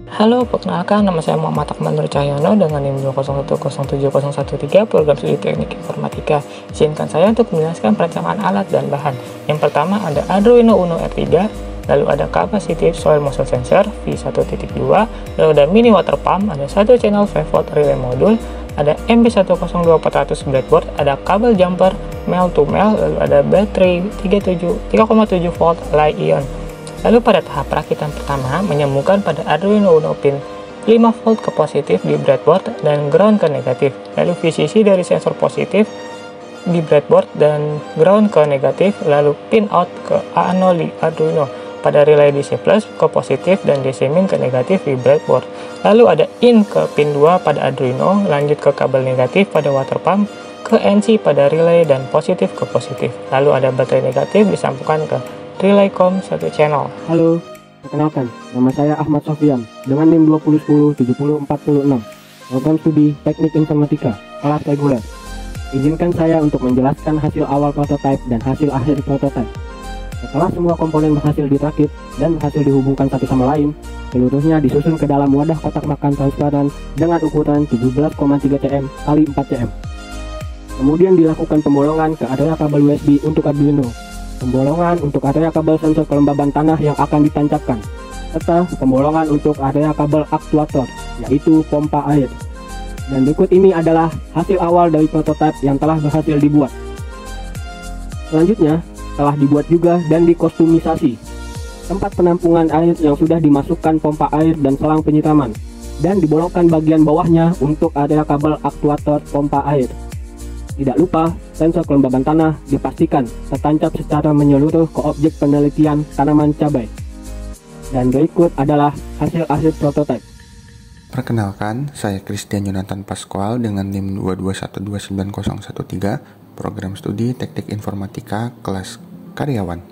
Halo, perkenalkan nama saya Muhammad Akmal Nur Cahyono dengan NIM 201070113 Program Studi Teknik Informatika. Izinkan saya untuk menjelaskan perancangan alat dan bahan. Yang pertama ada Arduino Uno R3, lalu ada Capacitive Soil Moisture Sensor V1.2, lalu ada Mini Water Pump, ada satu channel 5V relay module, ada MB102400 breadboard, ada kabel jumper male to male, lalu ada baterai 3,7 volt Li-ion. Lalu pada tahap perakitan pertama, menyambungkan pada Arduino Uno pin 5V ke positif di breadboard dan ground ke negatif. Lalu VCC dari sensor positif di breadboard dan ground ke negatif, lalu pin out ke A0 di Arduino pada relay DC plus ke positif dan DC min ke negatif di breadboard. Lalu ada in ke pin 2 pada Arduino, lanjut ke kabel negatif pada water pump, ke NC pada relay dan positif ke positif. Lalu ada baterai negatif disambungkan ke relay COM satu channel. Halo, perkenalkan, nama saya Ahmad Sofyan dengan NIM 20107046, Program Studi Teknik Informatika, kelas reguler. Izinkan saya untuk menjelaskan hasil awal prototipe dan hasil akhir prototipe. Setelah semua komponen berhasil dirakit dan berhasil dihubungkan satu sama lain, seluruhnya disusun ke dalam wadah kotak makan transparan dengan ukuran 17,3 cm x 4 cm. Kemudian dilakukan pembolongan ke area kabel USB untuk Arduino, pembolongan untuk area kabel sensor kelembaban tanah yang akan ditancapkan, serta pembolongan untuk area kabel aktuator, yaitu pompa air. Dan berikut ini adalah hasil awal dari prototipe yang telah berhasil dibuat. Selanjutnya, telah dibuat juga dan dikostumisasi tempat penampungan air yang sudah dimasukkan pompa air dan selang penyiraman, dan dibolongkan bagian bawahnya untuk area kabel aktuator pompa air. Tidak lupa, sensor kelembaban tanah dipastikan tertancap secara menyeluruh ke objek penelitian tanaman cabai. Dan berikut adalah hasil akhir prototipe. Perkenalkan, saya Christian Jonathan Pascual dengan NIM 221290113, Program Studi Teknik Informatika kelas karyawan.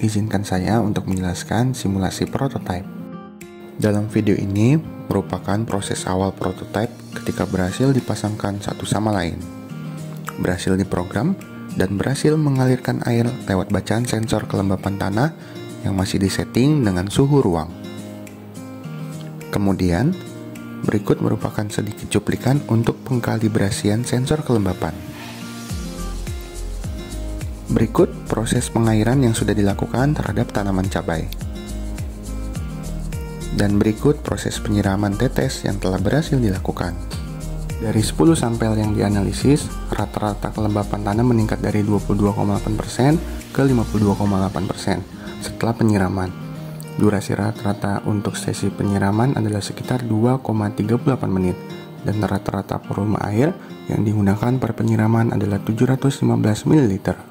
Izinkan saya untuk menjelaskan simulasi prototipe. Dalam video ini merupakan proses awal prototipe ketika berhasil dipasangkan satu sama lain, berhasil diprogram, dan berhasil mengalirkan air lewat bacaan sensor kelembapan tanah yang masih disetting dengan suhu ruang. Kemudian, berikut merupakan sedikit cuplikan untuk pengkalibrasian sensor kelembapan. Berikut proses pengairan yang sudah dilakukan terhadap tanaman cabai. Dan berikut proses penyiraman tetes yang telah berhasil dilakukan. Dari 10 sampel yang dianalisis, rata-rata kelembapan tanah meningkat dari 22,8% ke 52,8% setelah penyiraman. Durasi rata-rata untuk sesi penyiraman adalah sekitar 2,38 menit, dan rata-rata volume air yang digunakan per penyiraman adalah 715 ml.